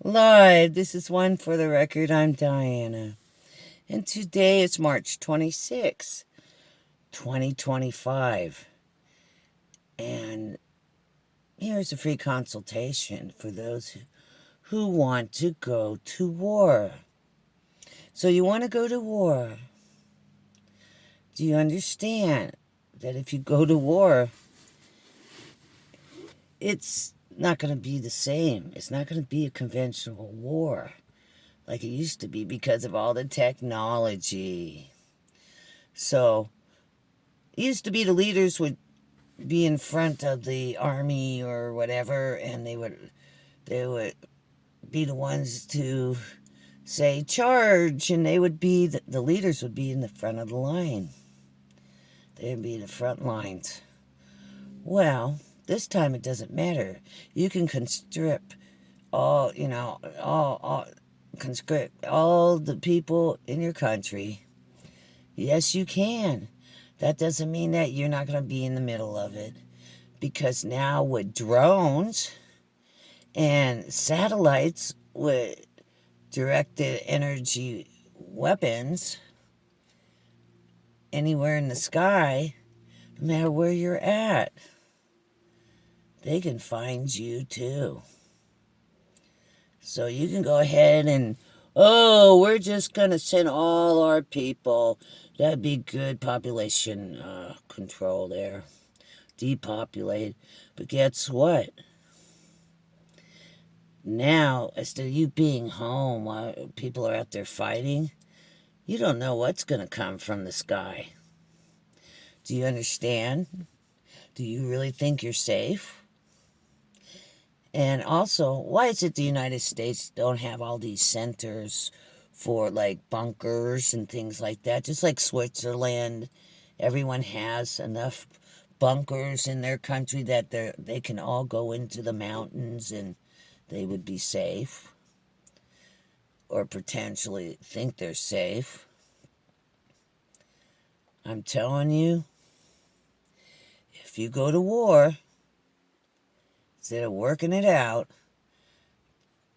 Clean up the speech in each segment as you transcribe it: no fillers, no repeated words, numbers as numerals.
Live. This is One for the Record. I'm Diana. And today is March 26, 2025. And here's a free consultation for those who want to go to war. So you want to go to war. Do you understand that if you go to war, it's not going to be the same. It's not going to be a conventional war like it used to be because of all the technology. So, it used to be the leaders would be in front of the army or whatever, and they would be the ones to say charge, and they would be the leaders would be in the front of the line. They'd be the front lines. Well, this time it doesn't matter. You can conscript conscript all the people in your country. Yes, you can. That doesn't mean that you're not going to be in the middle of it. Because now with drones and satellites with directed energy weapons anywhere in the sky, no matter where you're at, they can find you too. So you can go ahead and, we're just going to send all our people. That'd be good population control there. Depopulate. But guess what? Now, instead of you being home while people are out there fighting, you don't know what's going to come from the sky. Do you understand? Do you really think you're safe? And also, why is it the United States don't have all these centers for like bunkers and things like that? Just like Switzerland, everyone has enough bunkers in their country that they can all go into the mountains and they would be safe, or potentially think they're safe. I'm telling you, if you go to war, instead of working it out,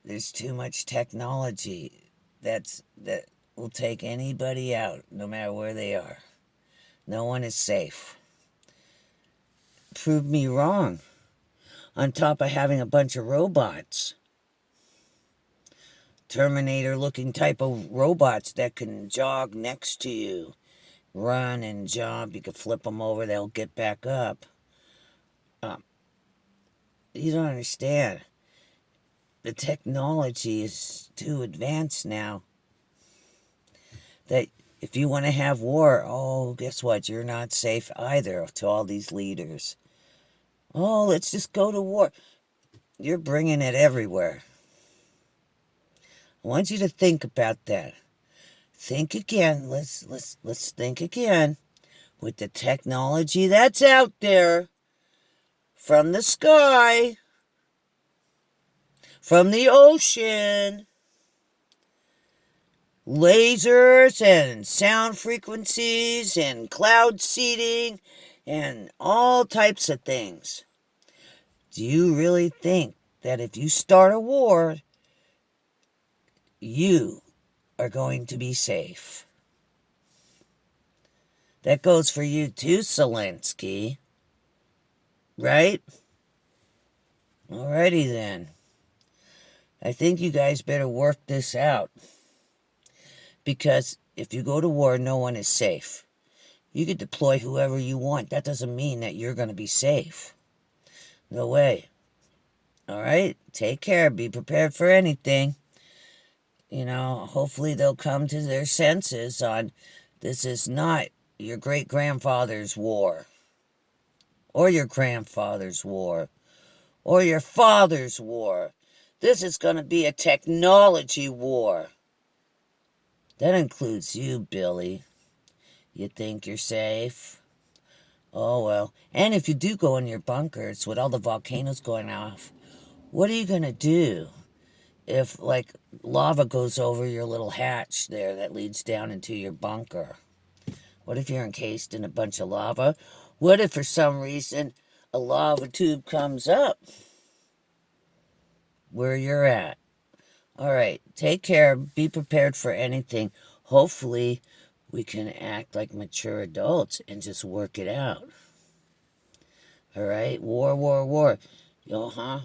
there's too much technology that will take anybody out, no matter where they are. No one is safe. Prove me wrong. On top of having a bunch of robots. Terminator-looking type of robots that can jog next to you. Run and jump. You can flip them over. They'll get back up. You don't understand. The technology is too advanced now. That if you want to have war, guess what? You're not safe either to all these leaders. Let's just go to war. You're bringing it everywhere. I want you to think about that. Think again. Let's think again. With the technology that's out there, from the sky, from the ocean, lasers and sound frequencies and cloud seeding and all types of things. Do you really think that if you start a war, you are going to be safe? That goes for you too, Zelensky. Right? Alrighty then. I think you guys better work this out. Because if you go to war, no one is safe. You could deploy whoever you want. That doesn't mean that you're going to be safe. No way. Alright? Take care. Be prepared for anything. Hopefully they'll come to their senses on this is not your great-grandfather's war. Or your grandfather's war. Or your father's war. This is going to be a technology war. That includes you, Billy. You think you're safe? Oh, well. And if you do go in your bunkers with all the volcanoes going off, what are you going to do if, like, lava goes over your little hatch there that leads down into your bunker? What if you're encased in a bunch of lava? What if for some reason a lava tube comes up where you're at? All right, take care. Be prepared for anything. Hopefully, we can act like mature adults and just work it out. All right, war, war, war. Huh?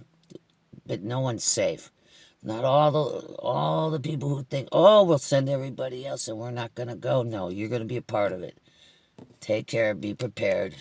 But no one's safe. Not all the people who think, oh, we'll send everybody else and we're not gonna go. No, you're gonna be a part of it. Take care. Be prepared.